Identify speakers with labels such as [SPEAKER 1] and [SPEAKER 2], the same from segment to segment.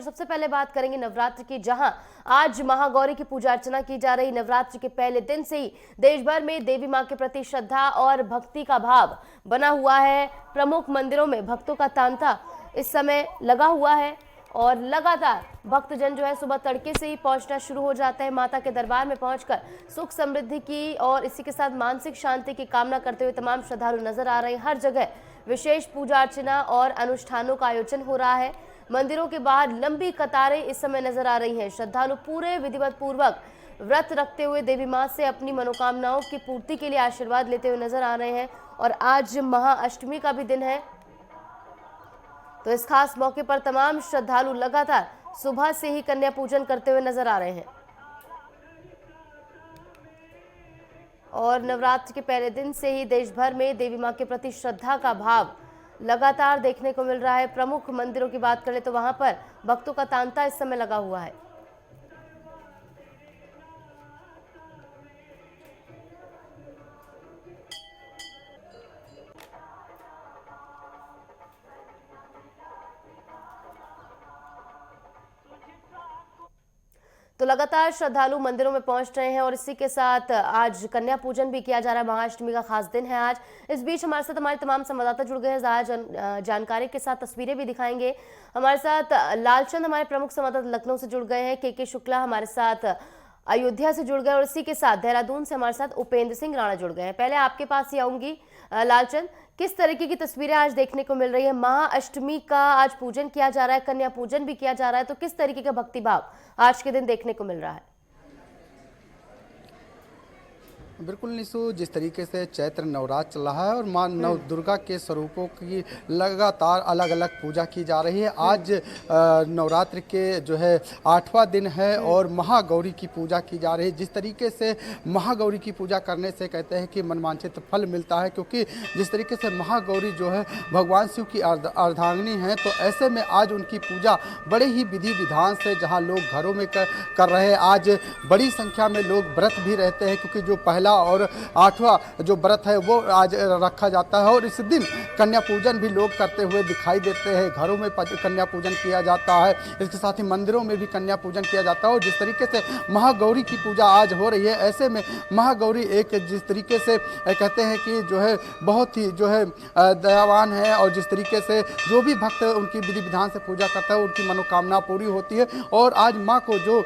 [SPEAKER 1] सबसे पहले बात करेंगे नवरात्र की, जहां आज महागौरी की पूजा अर्चना की जा रही। नवरात्र के पहले दिन से ही देश भर में देवी मां के प्रति श्रद्धा और भक्ति का भाव बना हुआ है। प्रमुख मंदिरों में भक्तों का तांता इस समय लगा हुआ है और लगातार भक्तजन जो है सुबह तड़के से ही पहुंचना शुरू हो जाते हैं। माता के दरबार में पहुंचकर सुख समृद्धि की और इसी के साथ मानसिक शांति की कामना करते हुए तमाम श्रद्धालु नजर आ रहे हैं। हर जगह विशेष पूजा अर्चना और अनुष्ठानों का आयोजन हो रहा है। मंदिरों के बाहर लंबी कतारें इस समय नजर आ रही हैं। श्रद्धालु पूरे विधिवत पूर्वक व्रत रखते हुए देवी मां से अपनी मनोकामनाओं की पूर्ति के लिए आशीर्वाद लेते हुए नजर आ रहे हैं। और आज महाअष्टमी का भी दिन है, तो इस खास मौके पर तमाम श्रद्धालु लगातार सुबह से ही कन्या पूजन करते हुए नजर आ रहे हैं। और नवरात्र के पहले दिन से ही देश भर में देवी मां के प्रति श्रद्धा का भाव लगातार देखने को मिल रहा है। प्रमुख मंदिरों की बात करें तो वहां पर भक्तों का तांता इस समय लगा हुआ है। तो लगातार श्रद्धालु मंदिरों में पहुंच रहे हैं और इसी के साथ आज कन्या पूजन भी किया जा रहा है। महाअष्टमी का खास दिन है आज। इस बीच हमारे साथ हमारे तमाम संवाददाता जुड़ गए हैं, ज़्यादा जानकारी के साथ तस्वीरें भी दिखाएंगे। हमारे साथ लालचंद हमारे प्रमुख संवाददाता लखनऊ से जुड़ गए हैं, के शुक्ला हमारे साथ अयोध्या से जुड़ गए और इसी के साथ देहरादून से हमारे साथ उपेंद्र सिंह राणा जुड़ गए हैं। पहले आपके पास ही आऊंगी लालचंद, किस तरीके की तस्वीरें आज देखने को मिल रही है? महाअष्टमी का आज पूजन किया जा रहा है, कन्या पूजन भी किया जा रहा है, तो किस तरीके का भक्तिभाव आज के दिन देखने को मिल रहा है?
[SPEAKER 2] बिल्कुल निशु, जिस तरीके से चैत्र नवरात्र चल रहा है और मां नव दुर्गा के स्वरूपों की लगातार अलग अलग पूजा की जा रही है। आज नवरात्र के जो है 8वां दिन है और महागौरी की पूजा की जा रही है। जिस तरीके से महागौरी की पूजा करने से कहते हैं कि मनवांछित फल मिलता है, क्योंकि जिस तरीके से महागौरी जो है भगवान शिव की अर्धांगिनी है, तो ऐसे में आज उनकी पूजा बड़े ही विधि विधान से जहाँ लोग घरों में कर रहे हैं। आज बड़ी संख्या में लोग व्रत भी रहते हैं, क्योंकि जो पहला और 8वां जो व्रत है वो आज रखा जाता है और इस दिन कन्या पूजन भी लोग करते हुए दिखाई देते हैं। घरों में कन्या पूजन किया जाता है, इसके साथ ही मंदिरों में भी कन्या पूजन किया जाता है। और जिस तरीके से महागौरी की पूजा आज हो रही है, ऐसे में महागौरी एक जिस तरीके से कहते हैं कि जो है बहुत ही जो है दयावान है और जिस तरीके से जो भी भक्त उनकी विधि विधान से पूजा करता है उनकी मनोकामना पूरी होती है। और आज माँ को जो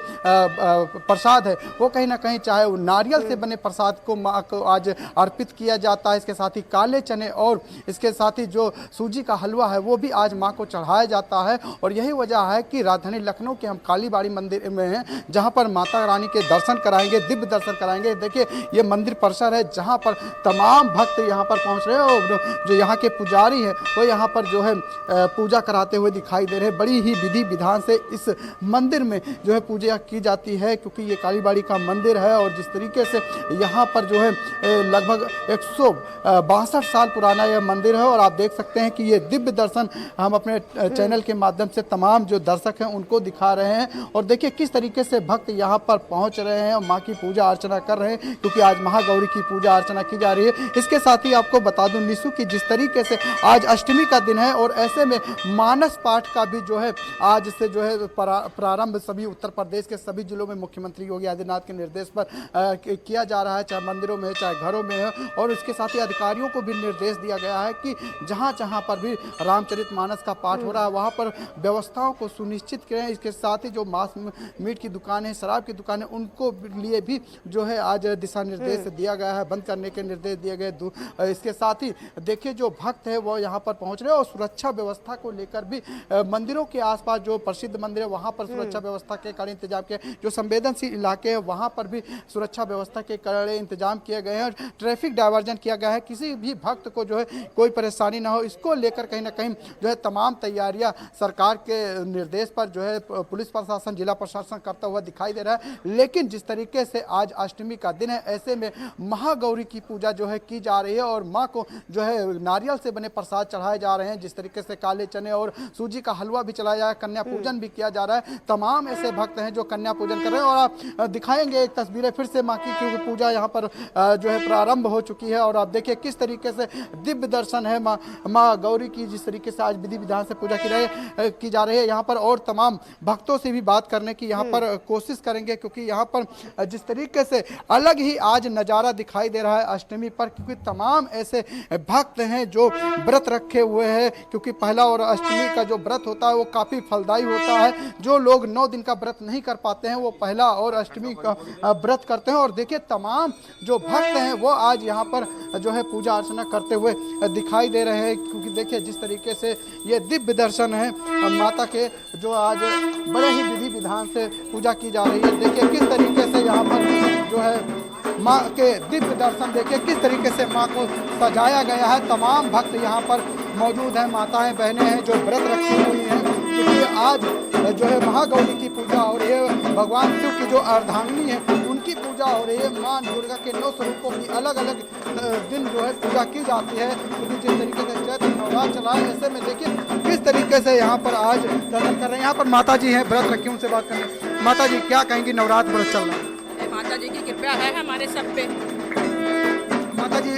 [SPEAKER 2] प्रसाद है वो कहीं ना कहीं चाहे वो नारियल से बने प्रसाद को मां को आज अर्पित किया जाता है। इसके साथ ही काले चने और इसके साथ ही जो सूजी का हलवा है वो भी आज मां को चढ़ाया जाता है। और यही वजह है कि राजधानी लखनऊ के हम कालीबाड़ी मंदिर में हैं, जहां पर माता रानी के दर्शन कराएंगे, दिव्य दर्शन कराएंगे। देखिए ये मंदिर परिसर है जहां पर तमाम भक्त यहां पर पहुंच रहे हैं और जो यहाँ के पुजारी है वो यहाँ पर जो है पूजा कराते हुए दिखाई दे रहे हैं। बड़ी ही विधि विधान से इस मंदिर में जो है पूजा की जाती है, क्योंकि ये कालीबाड़ी का मंदिर है। और जिस तरीके से यहाँ पर जो है लगभग 162 साल पुराना यह मंदिर है और आप देख सकते हैं कि ये दिव्य दर्शन हम अपने चैनल के माध्यम से तमाम जो दर्शक हैं उनको दिखा रहे हैं। और देखिए किस तरीके से भक्त यहाँ पर पहुँच रहे हैं और माँ की पूजा अर्चना कर रहे हैं, क्योंकि आज महागौरी की पूजा अर्चना की जा रही है। इसके साथ ही आपको बता दूं निशु कि जिस तरीके से आज अष्टमी का दिन है और ऐसे में मानस पाठ का भी जो है आज से जो है प्रारंभ सभी उत्तर प्रदेश के सभी जिलों में मुख्यमंत्री योगी आदित्यनाथ के निर्देश पर किया जा रहा है, चाहे मंदिरों में चाहे घरों में है। और इसके साथ ही अधिकारियों को भी निर्देश दिया गया है कि जहां जहां पर भी रामचरितमानस का पाठ हो रहा है वहां पर व्यवस्थाओं को सुनिश्चित करें। इसके साथ ही जो मांस मीट की दुकानें, शराब की दुकानें, उनको लिए भी जो है आज दिशा निर्देश दिया गया है, बंद करने के निर्देश दिए गए। इसके साथ ही देखिए जो भक्त है वो यहाँ पर पहुँच रहे हैं और सुरक्षा व्यवस्था को लेकर भी मंदिरों के आसपास जो प्रसिद्ध मंदिर है वहाँ पर सुरक्षा व्यवस्था के कड़े इंतजाम किए। जो संवेदनशील इलाके हैं वहाँ पर भी सुरक्षा व्यवस्था के कड़े इंतजाम किए गए हैं और ट्रैफिक डायवर्जन किया गया है। किसी भी भक्त को जो है कोई परेशानी ना हो, इसको लेकर कहीं ना कहीं जो है तमाम तैयारियां सरकार के निर्देश पर जो है पुलिस प्रशासन, जिला प्रशासन करता हुआ दिखाई दे रहा है। लेकिन जिस तरीके से आज अष्टमी का दिन है, ऐसे में महागौरी की पूजा जो है की जा रही है और माँ को जो है नारियल से बने प्रसाद चढ़ाए जा रहे हैं। जिस तरीके से काले चने और सूजी का हलवा भी चलाया जा रहा है, कन्या पूजन भी किया जा रहा है। तमाम ऐसे भक्त हैं जो कन्या पूजन कर रहे हैं और आप दिखाएंगे एक तस्वीरें फिर से माँ की, क्योंकि पूजा यहाँ यहाँ पर जो है प्रारंभ हो चुकी है। और आप देखिए किस तरीके से दिव्य दर्शन है माँ गौरी की, जिस तरीके से आज विधि विधान से पूजा की जा रही है। यहाँ पर और तमाम भक्तों से भी बात करने की यहाँ पर कोशिश करेंगे, क्योंकि यहाँ पर जिस तरीके से अलग ही आज नज़ारा दिखाई दे रहा है अष्टमी पर, क्योंकि तमाम ऐसे भक्त हैं जो व्रत रखे हुए हैं। क्योंकि पहला और अष्टमी का जो व्रत होता है वो काफ़ी फलदायी होता है। जो लोग 9 दिन का व्रत नहीं कर पाते हैं वो पहला और अष्टमी का व्रत करते हैं। और देखिए तमाम जो भक्त हैं वो आज यहाँ पर जो है पूजा अर्चना करते हुए दिखाई दे रहे हैं। क्योंकि देखिए जिस तरीके से ये दिव्य दर्शन है माता के, जो आज बड़े ही विधि विधान से पूजा की जा रही है। देखिए किस तरीके से यहाँ पर जो है माँ के दिव्य दर्शन, देखिए किस तरीके से माँ को सजाया गया है। तमाम भक्त यहाँ पर मौजूद हैं, माताएं बहनें हैं जो व्रत रखी हुई हैं, क्योंकि आज जो है महागौरी की पूजा हो रही है। भगवान शिव की जो अर्धांगिनी है उनकी पूजा हो रही है। माँ दुर्गा के 9 स्वरूपों की अलग अलग दिन जो है पूजा की जाती है। क्योंकि जिस तरीके से चैत्र नवरात्र चला है, ऐसे में देखिए किस तरीके से यहाँ पर आज दर्शन कर रहे हैं। यहाँ पर माता जी हैं व्रत रखी, उनसे बात करें। माता जी क्या कहेंगी, नवरात्र व्रत चल रहा है?
[SPEAKER 3] माता जी की कृपा है हमारे सब पे।
[SPEAKER 2] माता जी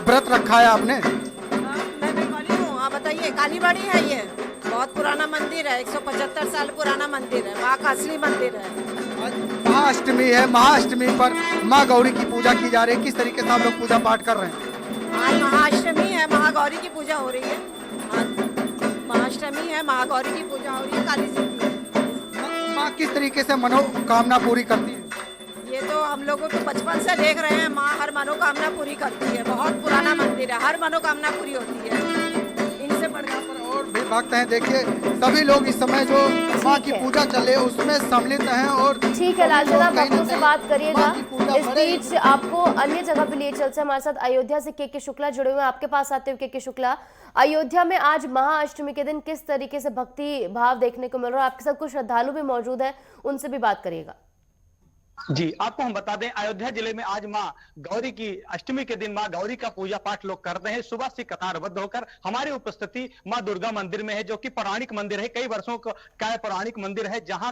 [SPEAKER 2] व्रत रखा है आपने?
[SPEAKER 3] मैं बंगाली हूँ। आप बताइए, कालीबाड़ी है ये, बहुत पुराना मंदिर है, 175 साल पुराना मंदिर है, वहाँ का असली मंदिर है।
[SPEAKER 2] महाअष्टमी है, महाअष्टमी पर माँ गौरी की पूजा की जा रही है, किस तरीके से आप लोग पूजा पाठ कर रहे हैं?
[SPEAKER 3] आज महाअष्टमी है, महागौरी की पूजा हो रही है। महाअष्टमी है, महागौरी की पूजा हो रही है, काली जी की।
[SPEAKER 2] माँ किस तरीके से मनोकामना पूरी करती है?
[SPEAKER 3] ये तो हम लोगों को बचपन से देख रहे हैं, माँ हर मनोकामना पूरी करती है। बहुत पुराना मंदिर है, हर मनोकामना पूरी होती है। इनसे बढ़कर
[SPEAKER 2] और भी भक्त हैं, देखिए सभी लोग इस समय जो माँ की पूजा चले उसमें सम्मिलित हैं। और
[SPEAKER 1] ठीक है लालचंद, आप भक्तों से बात करिएगा। इस बीच आपको अन्य जगह पे लिए चलते हैं। हमारे साथ अयोध्या से के शुक्ला जुड़े हुए हैं, आपके पास आते हुए के शुक्ला, अयोध्या में आज महाअष्टमी के दिन किस तरीके से भक्ति भाव देखने को मिल रहा है? आपके साथ कुछ श्रद्धालु भी मौजूद है, उनसे भी बात करिएगा।
[SPEAKER 4] जी, आपको हम बता दें अयोध्या जिले में आज माँ गौरी की अष्टमी के दिन माँ गौरी का पूजा पाठ लोग करते हैं। सुबह से कतारबद्ध होकर हमारी उपस्थिति माँ दुर्गा मंदिर में है, जो कि पौराणिक मंदिर है, कई वर्षों का पौराणिक मंदिर है, जहां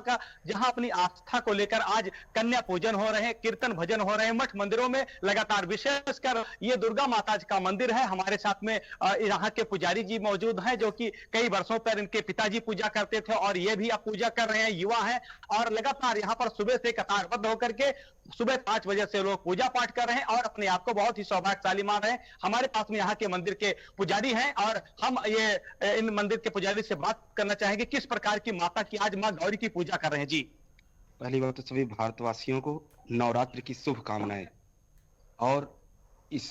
[SPEAKER 4] अपनी आस्था को लेकर आज कन्या पूजन हो रहे हैं, कीर्तन भजन हो रहे हैं मठ मंदिरों में लगातार। विशेषकर ये दुर्गा माता का मंदिर है। हमारे साथ में यहाँ के पुजारी जी मौजूद हैं, जो कि कई वर्षों पर इनके पिताजी पूजा करते थे और ये भी अब पूजा कर रहे हैं, युवा हैं। और लगातार यहाँ पर सुबह से कतारबद्ध करके सुबह 5 बजे से लोग पूजा पाठ कर रहे हैं और अपने आप को बहुत ही सौभाग्यशाली मान रहे हैं। हमारे पास में यहाँ के मंदिर के पुजारी हैं और हम ये इन मंदिर के पुजारी से बात करना चाहेंगे किस प्रकार की माता की आज माँ गौरी की पूजा कर रहे हैं। जी,
[SPEAKER 5] पहली बात तो सभी भारतवासियों को नवरात्र की शुभकामनाएं। और इस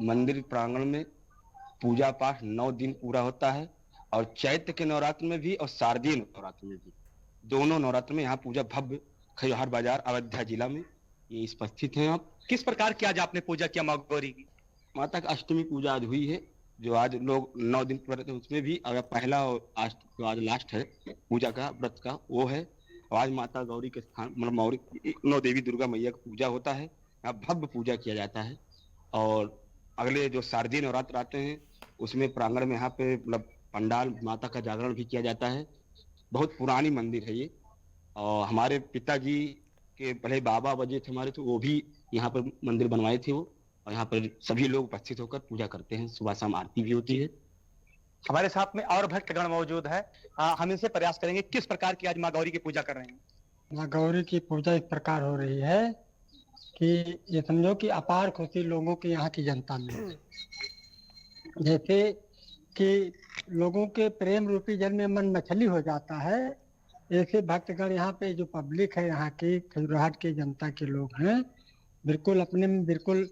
[SPEAKER 5] मंदिर प्रांगण में पूजा पाठ 9 दिन पूरा होता है, और चैत्र के नवरात्र में भी और शारदीय नवरात्र में भी, दोनों नवरात्र में यहाँ पूजा भव्य खैहर बाजार अयोध्या जिला में ये उपस्थित हैं। आप
[SPEAKER 4] किस प्रकार की आज आपने पूजा किया माँ गौरी की?
[SPEAKER 5] माता की अष्टमी पूजा आज हुई है, जो आज लोग 9 दिन व्रत है, उसमें भी अगर पहला और जो आज लास्ट है पूजा का व्रत का वो है। और आज माता गौरी के स्थान मतलब 9 देवी दुर्गा मैया की पूजा होता है, यहाँ भव्य पूजा किया जाता है। और अगले जो शारदीय नवरात्र आते हैं उसमें प्रांगण में यहाँ पे मतलब पंडाल माता का जागरण भी किया जाता है। बहुत पुरानी मंदिर है ये, और हमारे पिताजी के पहले बाबा वजह थे हमारे, तो वो भी यहाँ पर मंदिर बनवाए थे वो, और यहाँ पर सभी लोग उपस्थित होकर पूजा करते हैं। सुबह शाम आरती भी होती है।
[SPEAKER 4] हमारे साथ में और भक्तगण मौजूद है, हम इनसे प्रयास करेंगे किस प्रकार की आज माँ गौरी की पूजा कर रहे हैं।
[SPEAKER 6] माँ गौरी की पूजा इस प्रकार हो रही है कि ये समझो कि अपार खुशी लोगों के यहाँ की जनता में, जैसे कि लोगों के प्रेम रूपी जल में मन मछली हो जाता है, ऐसे भक्तगण यहाँ पे जो पब्लिक है यहाँ की खजुराहट की जनता के लोग हैं, बिल्कुल अपने में बिल्कुल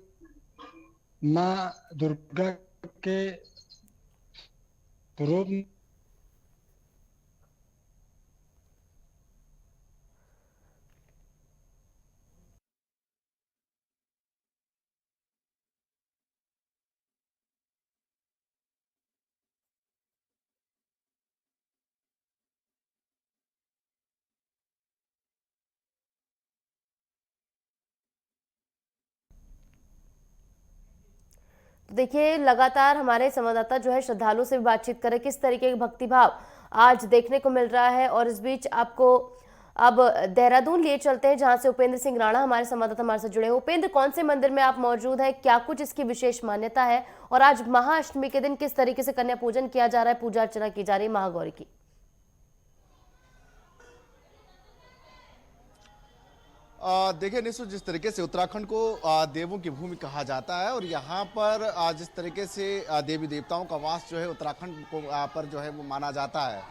[SPEAKER 6] माँ दुर्गा के रूप
[SPEAKER 1] देखिए लगातार हमारे संवाददाता जो है श्रद्धालुओं से भी बातचीत करें किस तरीके का भक्तिभाव आज देखने को मिल रहा है। और इस बीच आपको अब देहरादून लिए चलते हैं, जहां से उपेंद्र सिंह राणा हमारे संवाददाता हमारे साथ जुड़े हैं। उपेंद्र, कौन से मंदिर में आप मौजूद हैं, क्या कुछ इसकी विशेष मान्यता है और आज महाअष्टमी के दिन किस तरीके से कन्या पूजन किया जा रहा है, पूजा अर्चना की जा रही है महागौरी की?
[SPEAKER 7] देखिए निशु, जिस तरीके से उत्तराखंड को देवों की भूमि कहा जाता है और यहाँ पर जिस तरीके से देवी देवताओं का वास जो है उत्तराखंड को पर जो है वो माना जाता है।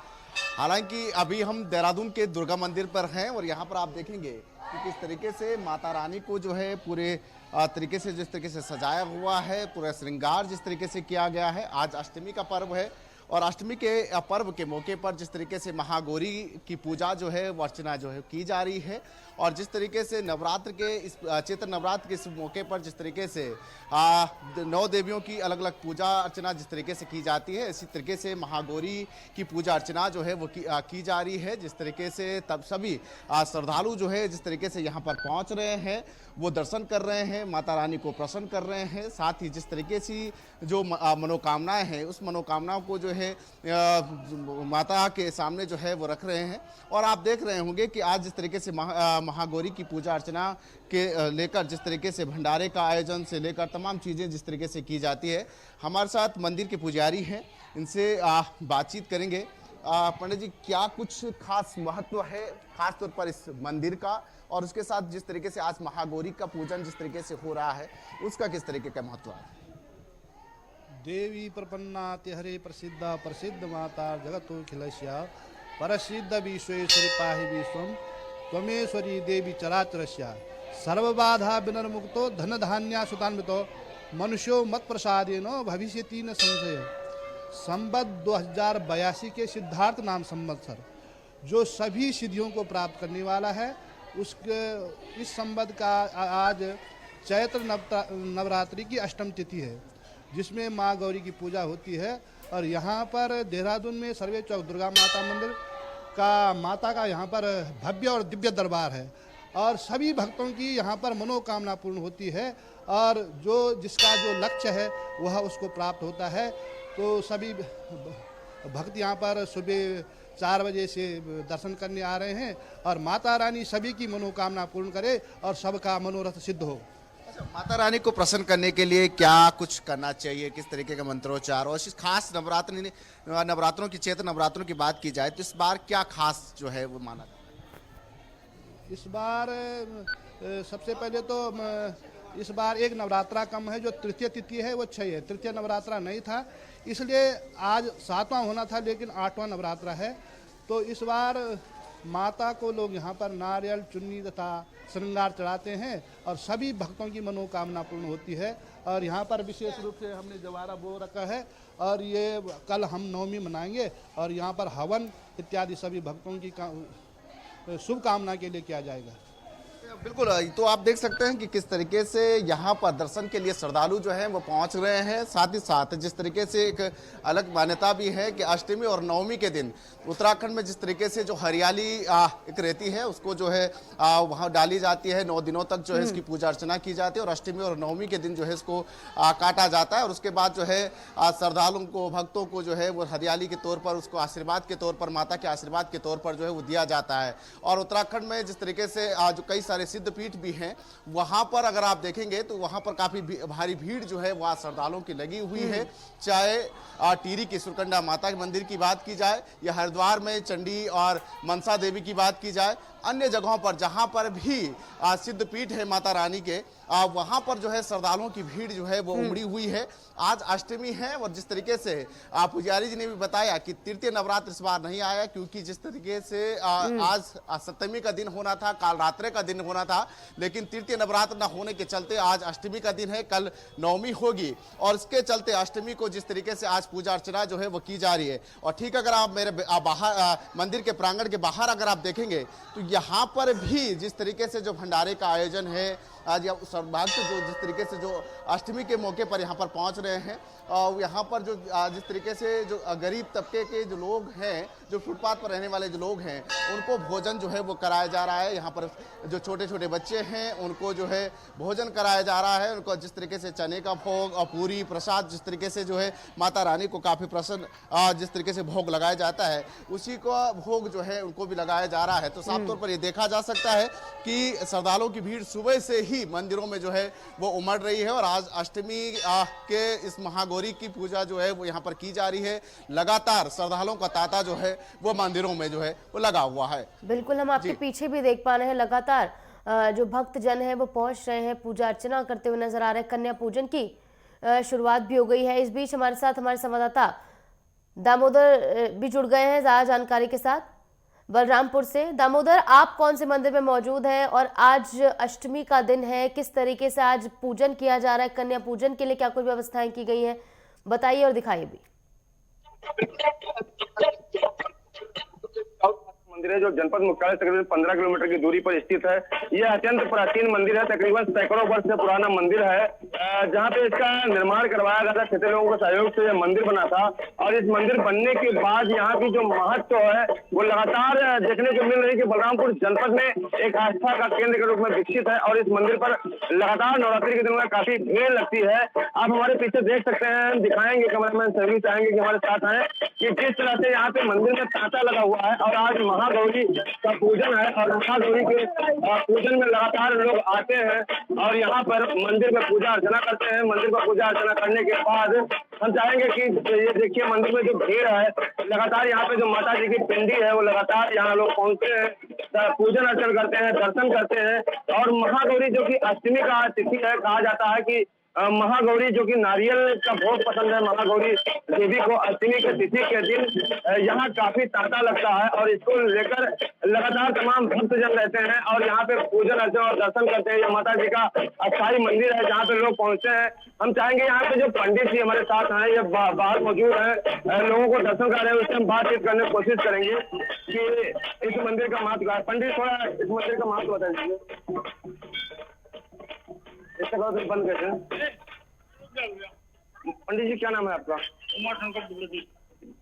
[SPEAKER 7] हालांकि अभी हम देहरादून के दुर्गा मंदिर पर हैं और यहाँ पर आप देखेंगे कि किस तरीके से माता रानी को जो है पूरे तरीके से जिस तरीके से सजाया हुआ है, पूरा श्रृंगार जिस तरीके से किया गया है। आज अष्टमी का पर्व है और अष्टमी के पर्व के मौके पर जिस तरीके से महागौरी की पूजा जो है वो अर्चना जो है की जा रही है और जिस तरीके से नवरात्र के इस चैत्र नवरात्र के इस मौके पर जिस तरीके से 9 देवियों की अलग अलग पूजा अर्चना जिस तरीके से की जाती है, इसी तरीके से महागौरी की पूजा अर्चना जो है वो की जा रही है। जिस तरीके से तब सभी श्रद्धालु जो है जिस तरीके से यहाँ पर पहुँच रहे हैं, वो दर्शन कर रहे हैं, माता रानी को प्रसन्न कर रहे हैं। साथ ही जिस तरीके से जो मनोकामनाएं हैं, उस मनोकामनाओं को जो है माता के सामने जो है वो रख रहे हैं। और आप देख रहे होंगे कि आज जिस तरीके से महागौरी की पूजा अर्चना के लेकर जिस तरीके से भंडारे का आयोजन से लेकर तमाम चीज़ें जिस तरीके से की जाती है। हमारे साथ मंदिर के पुजारी हैं, इनसे बातचीत करेंगे। पंडित जी, क्या कुछ खास महत्व है खास तौर पर इस मंदिर का और उसके साथ जिस तरीके से आज महागौरी का पूजन जिस तरीके से हो रहा है, उसका किस तरीके का महत्व है?
[SPEAKER 8] देवी प्रपन्ना हरे प्रसिद्ध प्रसिद्ध माता जगतो खिलस्या परसिद्ध विश्वेश्वरी पाहि विश्वम त्वमेश्वरी देवी चराचरस्या सर्वबाधा विनर्मुक्तो धन धान्या सुतान्वितो मनुष्यो मत प्रसादेनो भविष्यति न संशय। संवत 2082 के सिद्धार्थ नाम संवत्सर जो सभी सिद्धियों को प्राप्त करने वाला है, उसके इस संवत का आज चैत्र नवरात्रि की अष्टम तिथि है, जिसमें माँ गौरी की पूजा होती है। और यहाँ पर देहरादून में सर्वे चौक दुर्गा माता मंदिर का माता का यहाँ पर भव्य और दिव्य दरबार है और सभी भक्तों की यहाँ पर मनोकामना पूर्ण होती है और जो जिसका जो लक्ष्य है वह उसको प्राप्त होता है। तो सभी भक्त यहाँ पर सुबह 4 बजे से दर्शन करने आ रहे हैं और माता रानी सभी की मनोकामना पूर्ण करे और सबका मनोरथ सिद्ध हो।
[SPEAKER 7] माता रानी को प्रसन्न करने के लिए क्या कुछ करना चाहिए, किस तरीके का मंत्रोच्चार? और इस खास नवरात्रों की चैत्र नवरात्रों की बात की जाए तो इस बार क्या खास जो है वो माना जाता है?
[SPEAKER 8] इस बार सबसे पहले तो इस बार एक नवरात्रा कम है, जो तृतीय तिथि है वो 6 है। तृतीय नवरात्रा नहीं था, इसलिए आज 7वां होना था, लेकिन 8वां नवरात्रा है। तो इस बार माता को लोग यहाँ पर नारियल चुन्नी तथा श्रृंगार चढ़ाते हैं और सभी भक्तों की मनोकामना पूर्ण होती है। और यहाँ पर विशेष रूप से हमने जवारा बो रखा है और ये कल हम नवमी मनाएंगे और यहाँ पर हवन इत्यादि सभी भक्तों की शुभ कामना के लिए किया जाएगा।
[SPEAKER 7] बिल्कुल, तो आप देख सकते हैं कि किस तरीके से यहाँ पर दर्शन के लिए श्रद्धालु जो हैं वो पहुँच रहे हैं। साथ ही साथ जिस तरीके से एक अलग मान्यता भी है कि अष्टमी और नवमी के दिन उत्तराखंड में जिस तरीके से जो हरियाली एक रहती है उसको जो है वहाँ डाली जाती है। 9 दिनों तक जो है इसकी पूजा अर्चना की जाती है और अष्टमी और नवमी के दिन जो है इसको काटा जाता है और उसके बाद जो है श्रद्धालुओं को, भक्तों को जो है वो हरियाली के तौर पर, उसको आशीर्वाद के तौर पर, माता के आशीर्वाद के तौर पर जो है वो दिया जाता है। और उत्तराखंड में जिस तरीके से जो कई सारे सिद्ध पीठ भी हैं, वहां पर अगर आप देखेंगे तो वहां पर काफी भारी भीड़ जो है वह श्रद्धालुओं की लगी हुई है। चाहे टिहरी की सुरकंडा माता के मंदिर की बात की जाए या हरिद्वार में चंडी और मनसा देवी की बात की जाए, अन्य जगहों पर जहां पर भी सिद्ध पीठ है माता रानी के, वहां पर जो है श्रद्धालुओं की भीड़ जो है वो उमड़ी हुई है। आज अष्टमी है और जिस तरीके से पुजारी जी ने भी बताया कि तृतीय नवरात्र इस बार नहीं आया, क्योंकि जिस तरीके से आज सप्तमी का दिन होना था, काल रात्रि का दिन होना था, लेकिन तृतीय नवरात्र न होने के चलते आज अष्टमी का दिन है, कल नवमी होगी और इसके चलते अष्टमी को जिस तरीके से आज पूजा अर्चना जो है वो की जा रही है। और ठीक अगर आप मेरे बाहर मंदिर के प्रांगण के बाहर अगर आप देखेंगे तो यहाँ पर भी जिस तरीके से जो भंडारे का आयोजन है, आज भक्त जो जिस तरीके से जो अष्टमी के मौके पर यहाँ पर पहुँच रहे हैं, यहाँ पर जो जिस तरीके से जो गरीब तबके के जो लोग हैं, जो फुटपाथ पर रहने वाले जो लोग हैं, उनको भोजन जो है वो कराया जा रहा है। यहाँ पर जो छोटे छोटे छोटे बच्चे हैं उनको जो है भोजन कराया जा रहा है। उनको जिस तरीके से चने का भोग और पूरी प्रसाद जिस तरीके से जो है माता रानी को काफ़ी प्रसन्न जिस तरीके से भोग लगाया जाता है उसी का भोग जो है उनको भी लगाया जा रहा है। तो साफ तौर पर ये देखा जा सकता है कि श्रद्धालुओं की भीड़ सुबह से ही मंदिरों में जो है वो उमड़ रही है और आज अष्टमी के इस महागौरी की पूजा जो है वो यहाँ पर की जा रही है। लगातार श्रद्धालुओं का तांता जो है वो मंदिरों में जो है वो लगा हुआ है।
[SPEAKER 1] बिल्कुल, हम आपके पीछे भी देख पा रहे हैं लगातार जो भक्त जन है वो पहुंच रहे हैं, पूजा अर्चना करते हुए नजर आ रहे हैं। कन्या पूजन की शुरुआत भी हो गई है। इस बीच हमारे साथ हमारे संवाददाता दामोदर भी जुड़ गए हैं ज्यादा जानकारी के साथ बलरामपुर से। दामोदर, आप कौन से मंदिर में मौजूद हैं और आज अष्टमी का दिन है, किस तरीके से आज पूजन किया जा रहा है? कन्या पूजन के लिए क्या कोई व्यवस्थाएं की गई है, बताइए और दिखाइए भी।
[SPEAKER 9] मंदिर है जो जनपद मुख्यालय से तकरीबन 15 किलोमीटर की दूरी पर स्थित है। यह अत्यंत प्राचीन मंदिर है, तकरीबन सैकड़ों वर्ष से पुराना मंदिर है। जहां पे इसका निर्माण करवाया गया था, क्षेत्रीय लोगों के सहयोग से यह मंदिर बना था और इस मंदिर बनने के बाद यहाँ की जो महत्व है वो लगातार देखने को मिल रही है कि बलरामपुर जनपद में एक आस्था का केंद्र के रूप में विकसित है और इस मंदिर पर लगातार नवरात्रि के दिनों में काफी भीड़ लगती है। आप हमारे पीछे देख सकते हैं, दिखाएंगे कैमरामैन सभी चाहेंगे कि हमारे साथ आए कि किस तरह से यहाँ पे मंदिर में तांता लगा हुआ है और आज महागौरी का पूजन है और महागौरी के पूजन में लगातार लोग आते हैं और यहाँ पर मंदिर में पूजा अर्चना करते हैं। मंदिर में पूजा अर्चना करने के बाद हम चाहेंगे कि ये देखिए मंदिर में जो भीड़ है लगातार यहाँ पे जो माता जी की पिंडी है वो लगातार यहाँ लोग पहुंचते हैं, पूजन अर्चन करते हैं, दर्शन करते हैं। और महागौरी जो कि अष्टमी का तिथि है, कहा जाता है कि महागौरी जो कि नारियल का भोग पसंद है, महागौरी देवी को अष्टमी के तिथि के दिन यहाँ काफी तांता लगता है और इसको लेकर लगातार तमाम भक्तजन रहते हैं और यहाँ पे पूजन अर्चन और दर्शन करते हैं। यह माता जी का अस्थायी मंदिर है जहाँ पे लोग पहुंचते हैं। हम चाहेंगे यहाँ पे जो पंडित जी हमारे साथ हैं, ये बाहर मौजूद है, लोगों को दर्शन कर रहे हैं, उससे हम बातचीत करने की कोशिश करेंगे कि इस मंदिर का महत्व है। पंडित थोड़ा इस मंदिर का महत्व बता दीजिए। इसके बाद बंद कैसे? पंडित जी क्या नाम है आपका?
[SPEAKER 10] कुमार शंकर द्विवेदी।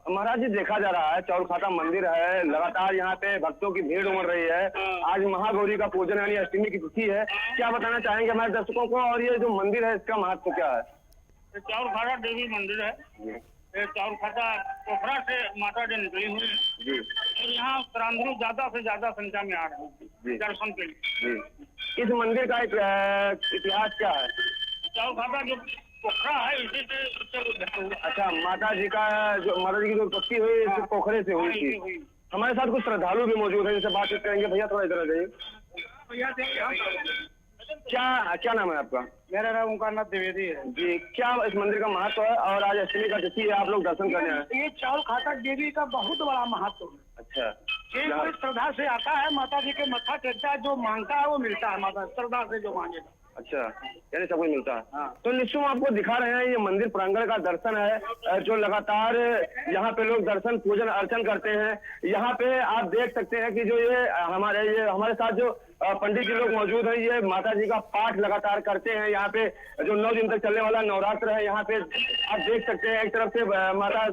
[SPEAKER 9] महाराज जी, देखा जा रहा है चौरखाता मंदिर है, लगातार यहाँ पे भक्तों की भीड़ उमड़ रही है। आज महागौरी का पूजन यानी अष्टमी की तिथि है, क्या बताना चाहेंगे हमारे दर्शकों को और ये जो मंदिर है इसका महत्व क्या है?
[SPEAKER 10] चौरखाता देवी मंदिर है, चौरखाता पोखरा से माता जी निकली हुई है और यहाँ श्रद्धालु ज्यादा से ज्यादा संख्या में आ रहे हैं दर्शन के लिए।
[SPEAKER 9] इस मंदिर का इतिहास क्या है?
[SPEAKER 10] चौरखाता जो पोखरा है इसी से।
[SPEAKER 9] अच्छा, माता जी की जो उत्पत्ति हुई इस पोखरे से हुई थी। हमारे साथ कुछ श्रद्धालु भी मौजूद है जिनसे बातचीत करेंगे। भैया थोड़ा इधर आ जाइए। क्या नाम है आपका?
[SPEAKER 10] मेरा नाम ओंकारनाथ द्विवेदी है
[SPEAKER 9] जी। क्या इस मंदिर का महत्व है और आज अष्टमी का तिथि है, आप लोग दर्शन करने आए?
[SPEAKER 10] ये चौरखाता देवी का बहुत बड़ा महत्व है।
[SPEAKER 9] अच्छा,
[SPEAKER 10] कोई श्रद्धा से आता है, माता जी के मत्था टेकता है, जो मांगता है वो मिलता है, माता श्रद्धा से जो मांगेगा।
[SPEAKER 9] अच्छा, यानी सब कुछ मिलता है। हाँ। तो निश्चय आपको दिखा रहे हैं ये मंदिर प्रांगण का दर्शन है जो लगातार यहाँ पे लोग दर्शन पूजन अर्चन करते हैं। यहाँ पे आप देख सकते हैं कि जो ये हमारे साथ जो पंडित जी लोग मौजूद हैं, ये माता जी का पाठ लगातार करते हैं। यहाँ पे जो 9 दिन तक चलने वाला नवरात्र है, यहाँ पे आप देख सकते हैं एक तरफ से माता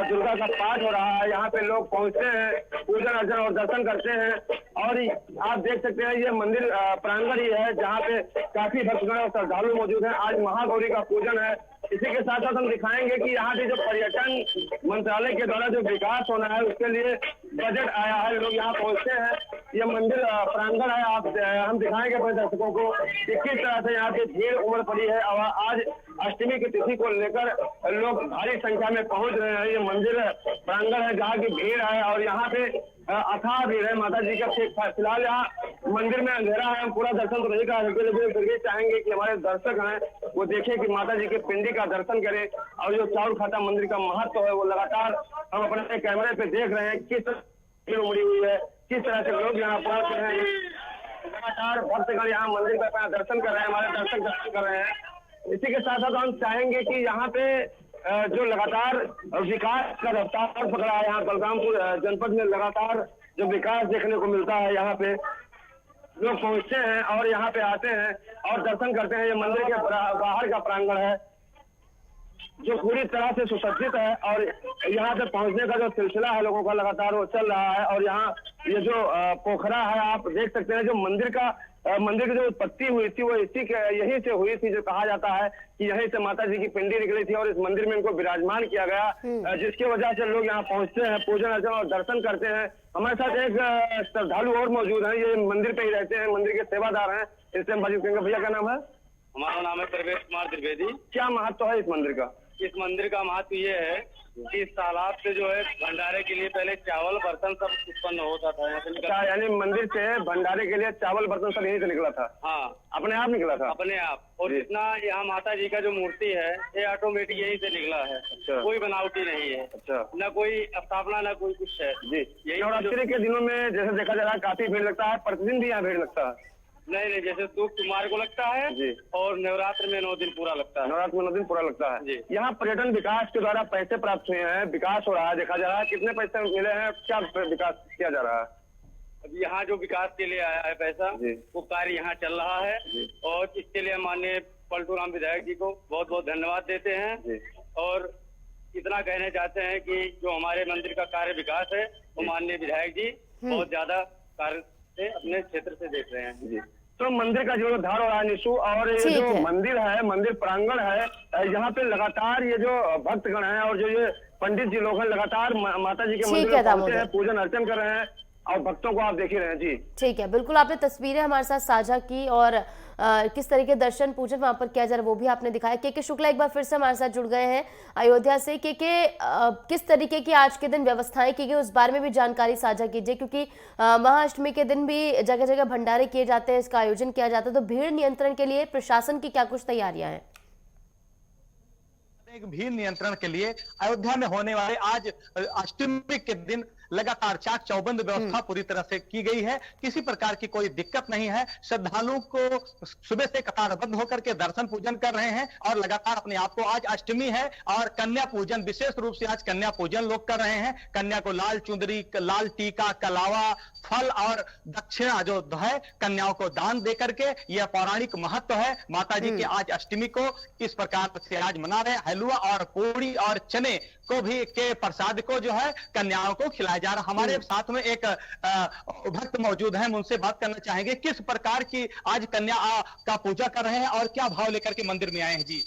[SPEAKER 9] दुर्गा का पाठ हो रहा है, यहाँ पे लोग पहुंचते हैं, पूजन अर्चन और दर्शन करते हैं। और आप देख सकते हैं ये मंदिर प्रांगण ही है जहाँ पे काफी भक्तगण और श्रद्धालु मौजूद हैं। आज महागौरी का पूजन है। इसी के साथ साथ हम दिखाएंगे कि यहाँ पे जो पर्यटन मंत्रालय के द्वारा जो विकास होना है उसके लिए बजट आया है, लोग यहाँ पहुंचते हैं। ये मंदिर प्रांगण है, हम दिखाएंगे अपने दर्शकों को कि किस तरह से यहाँ पे भीड़ उमड़ पड़ी है और आज अष्टमी की तिथि को लेकर लोग भारी संख्या में पहुंच रहे हैं। ये मंदिर प्रांगण है जहाँ की भीड़ है और यहाँ पे अथाह भीड़ है माता जी का। फिलहाल यहाँ मंदिर में अंधेरा है, हम पूरा दर्शन तो नहीं कर सकते, लेकिन फिर भी चाहेंगे कि हमारे दर्शक हैं वो देखें कि माता जी के पिंडी का दर्शन करें और जो चौरखाता मंदिर का महत्व है वो लगातार हम अपने कैमरे पे देख रहे हैं किस भीड़ उमड़ी हुई है, किस तरह से लोग यहाँ पहुंच रहे हैं। लगातार भक्तगण यहाँ मंदिर का अपना दर्शन कर रहे हैं, हमारे दर्शक दर्शन कर रहे हैं। इसी के साथ साथ हम चाहेंगे कि यहाँ पे जो लगातार विकास का रफ्तार पकड़ा है, यहाँ बलरामपुर जनपद में लगातार जो विकास देखने को मिलता है, यहाँ पे लोग पहुंचते हैं और यहाँ पे आते हैं और दर्शन करते हैं। ये मंदिर के बाहर का प्रांगण है। जो पूरी तरह से सुसज्जित है और यहाँ पे पहुंचने का जो सिलसिला है लोगों का लगातार वो चल रहा है। और यहाँ ये जो पोखरा है आप देख सकते हैं, जो मंदिर की जो उत्पत्ति हुई थी वो यहीं से हुई थी। जो कहा जाता है कि यहीं से माता जी की पिंडी निकली थी और इस मंदिर में इनको विराजमान किया गया, जिसकी वजह से लोग यहाँ पहुंचते हैं, पूजन अर्चन और दर्शन करते हैं। हमारे साथ एक श्रद्धालु और मौजूद है, ये मंदिर पे ही रहते हैं, मंदिर के सेवादार हैं। इससे हम बातचीत करेंगे। भैया क्या नाम है?
[SPEAKER 11] हमारा नाम है प्रवेश कुमार त्रिवेदी।
[SPEAKER 9] क्या महत्व है इस मंदिर का?
[SPEAKER 11] इस मंदिर का महत्व ये है कि इस तालाब से जो है भंडारे के लिए पहले चावल बर्तन सब उत्पन्न होता था।
[SPEAKER 9] यानी मंदिर से भंडारे के लिए चावल बर्तन सब यहीं से निकला था?
[SPEAKER 11] हाँ,
[SPEAKER 9] अपने आप निकला था?
[SPEAKER 11] अपने आप। और जितना यहाँ माता जी का जो मूर्ति है ये ऑटोमेटिक यहीं से निकला है।
[SPEAKER 9] अच्छा।
[SPEAKER 11] कोई बनावटी नहीं है।
[SPEAKER 9] अच्छा।
[SPEAKER 11] न कोई स्थापना न कोई कुछ है
[SPEAKER 9] जी।
[SPEAKER 11] यही
[SPEAKER 9] नवरात्रि के दिनों में जैसे देखा जा रहा है काफी भीड़ लगता है, प्रतिदिन भी यहाँ भीड़ लगता है?
[SPEAKER 11] नहीं, जैसे सोमवार को लगता है
[SPEAKER 9] जी,
[SPEAKER 11] और नवरात्र में 9 दिन पूरा लगता है।
[SPEAKER 9] नवरात्र में 9 दिन पूरा लगता है
[SPEAKER 11] जी।
[SPEAKER 9] यहाँ पर्यटन विकास के द्वारा पैसे प्राप्त हुए हैं, विकास हो रहा है, देखा जा रहा है। कितने पैसे मिले हैं, क्या विकास किया जा रहा है?
[SPEAKER 11] अब यहाँ जो विकास के लिए आया है पैसा वो कार्य यहाँ चल रहा है और इसके लिए माननीय पलटू राम विधायक जी को बहुत बहुत धन्यवाद देते हैं। और इतना कहना चाहते हैं कि जो हमारे मंदिर का कार्य विकास है वो माननीय विधायक जी बहुत ज्यादा कार्य से अपने क्षेत्र से देख रहे हैं जी।
[SPEAKER 9] तो मंदिर का जीर्णोद्धार हो रहा है निशु, और ये जो मंदिर है, मंदिर प्रांगण है, यहाँ पे लगातार ये जो भक्तगण है और जो ये पंडित जी लोग हैं लगातार माता जी के मंदिर में पहुंचे हैं, पूजन अर्चन कर रहे हैं और भक्तों को आप देख ही रहे हैं जी।
[SPEAKER 1] ठीक है, बिल्कुल आपने तस्वीरें हमारे साथ साझा की और किस तरह के दर्शन पूजन वहां पर किया जा रहा है वो भी आपने दिखाया। के शुक्ला एक बार फिर से हमारे साथ जुड़ गए हैं अयोध्या से। के किस तरीके की आज के दिन व्यवस्थाएं की गई उस बारे में भी जानकारी साझा कीजिए, क्योंकि महाअष्टमी के दिन भी जगह जगह भंडारे किए जाते हैं, इसका आयोजन किया जाता है, तो भीड़ नियंत्रण के लिए प्रशासन की क्या कुछ तैयारियां हैं?
[SPEAKER 4] भीड़ नियंत्रण के लिए अयोध्या में होने वाले आज अष्टमी के दिन लगातार चाक चौबंद व्यवस्था पूरी तरह से की गई है। किसी प्रकार की कोई दिक्कत नहीं है। श्रद्धालुओं को सुबह से कतारबद्ध होकर के दर्शन पूजन कर रहे हैं और लगातार अपने आप को, आज अष्टमी है और कन्या पूजन, विशेष रूप से आज कन्या पूजन लोग कर रहे हैं। कन्या को लाल चुंदरी, लाल टीका, कलावा, फल और दक्षिणा जो है कन्याओं को दान दे करके, यह पौराणिक महत्व है। माता जी की आज अष्टमी को इस प्रकार से आज मना रहे हैं। हलवा और पूरी और चने को भी के प्रसाद को जो है कन्याओं को खिलाया जा रहा। हमारे साथ में एक भक्त मौजूद हैं, उनसे बात करना चाहेंगे किस प्रकार की आज कन्या का पूजा कर रहे हैं और क्या भाव लेकर के मंदिर में आए हैं जी।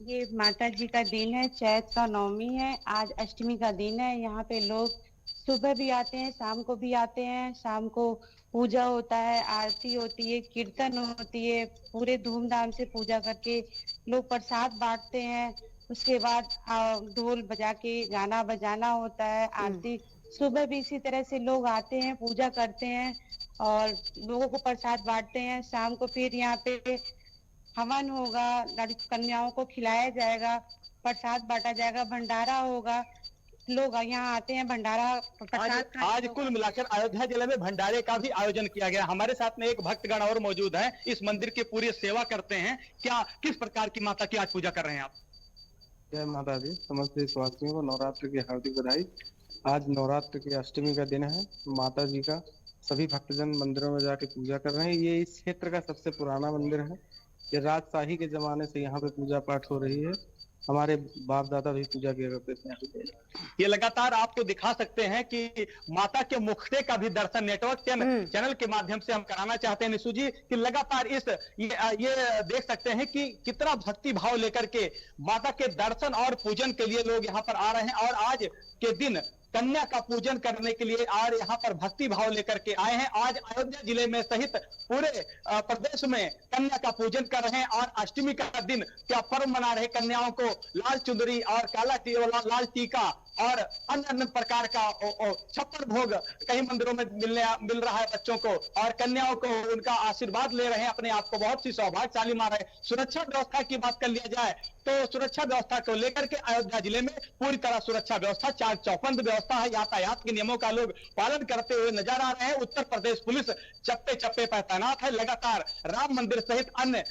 [SPEAKER 12] ये माता जी का दिन है, चैत का नवमी है, आज अष्टमी का दिन है। यहाँ पे लोग सुबह भी आते हैं, शाम को भी आते हैं। शाम को पूजा होता है, आरती होती है, कीर्तन होती है, पूरे धूमधाम से पूजा करके लोग प्रसाद बांटते हैं। उसके बाद ढोल बजा के गाना बजाना होता है, आरती। सुबह भी इसी तरह से लोग आते हैं, पूजा करते हैं और लोगों को प्रसाद बांटते हैं। शाम को फिर यहाँ पे हवन होगा, कन्याओं को खिलाया जाएगा, प्रसाद बांटा जाएगा, भंडारा होगा। लोग यहाँ आते हैं भंडारा
[SPEAKER 4] आज कुल मिलाकर अयोध्या जिले में भंडारे का भी आयोजन किया गया। हमारे साथ में एक भक्तगण और मौजूद है, इस मंदिर की पूरी सेवा करते हैं। क्या किस प्रकार की माता की आज पूजा कर रहे हैं आप?
[SPEAKER 13] जय माता दी। समस्त देशवासियों को नवरात्र की हार्दिक बधाई। आज नवरात्र की अष्टमी का दिन है। माता जी का सभी भक्तजन मंदिरों में जाके पूजा कर रहे हैं। ये इस क्षेत्र का सबसे पुराना मंदिर है। ये राजशाही के जमाने से यहाँ पे पूजा पाठ हो रही है। हमारे बाप दादा भी पूजा किया करते थे।
[SPEAKER 4] ये लगातार आपको दिखा सकते हैं कि माता के मुखड़े का भी दर्शन नेटवर्क चैनल के माध्यम से हम कराना चाहते हैं निशु जी, कि लगातार ये देख सकते हैं कि कितना भक्ति भाव लेकर के माता के दर्शन और पूजन के लिए लोग यहाँ पर आ रहे हैं। और आज के दिन कन्या का पूजन करने के लिए और यहाँ पर भक्ति भाव लेकर के आए हैं। आज अयोध्या जिले में सहित पूरे प्रदेश में कन्या का पूजन कर रहे हैं और अष्टमी का दिन क्या पर्व मना रहे। कन्याओं को लाल चुंदरी और लाल टीका और अन्य प्रकार का 56 भोग कई मंदिरों में मिल रहा है बच्चों को, और कन्याओं को उनका आशीर्वाद ले रहे हैं, अपने आप को बहुत सी सौभाग्यशाली मान रहे हैं। सुरक्षा व्यवस्था की बात कर लिया जाए तो सुरक्षा व्यवस्था को लेकर के अयोध्या जिले में पूरी तरह सुरक्षा व्यवस्था, चाक चौबंद व्यवस्था है। यातायात के नियमों का लोग पालन करते हुए नजर आ रहे हैं। उत्तर प्रदेश पुलिस चप्पे चप्पे पर तैनात है। लगातार राम मंदिर सहित अन्य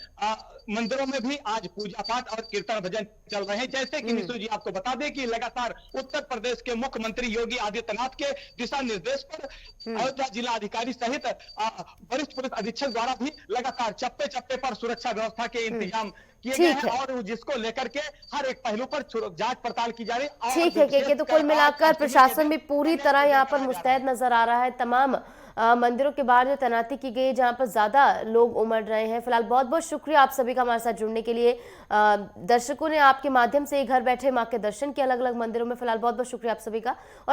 [SPEAKER 4] मंदिरों में भी आज पूजा पाठ और कीर्तन भजन चल रहे हैं। जैसे कि निशु जी आपको बता दें कि लगातार उत्तर प्रदेश के मुख्यमंत्री योगी आदित्यनाथ के दिशा निर्देश पर अयोध्या जिला अधिकारी सहित वरिष्ठ पुलिस अधीक्षक द्वारा भी लगातार चप्पे चप्पे पर सुरक्षा व्यवस्था के इंतजाम किए
[SPEAKER 1] ठीक
[SPEAKER 4] गए हैं
[SPEAKER 1] है।
[SPEAKER 4] और जिसको लेकर के हर एक पहलू पर जांच पड़ताल की जा रही है। और
[SPEAKER 1] ठीक है कि तो कुल मिलाकर प्रशासन भी पूरी तरह यहाँ पर मुस्तैद नजर आ रहा है। तमाम मंदिरों के बाहर जो तैनाती की गई है जहाँ पर ज्यादा लोग उमड़ रहे हैं। फिलहाल बहुत बहुत शुक्रिया आप सभी का हमारे साथ जुड़ने के लिए। दर्शकों ने आपके माध्यम से घर बैठे मां के दर्शन किए अलग अलग मंदिरों में। फिलहाल बहुत बहुत शुक्रिया आप सभी का। और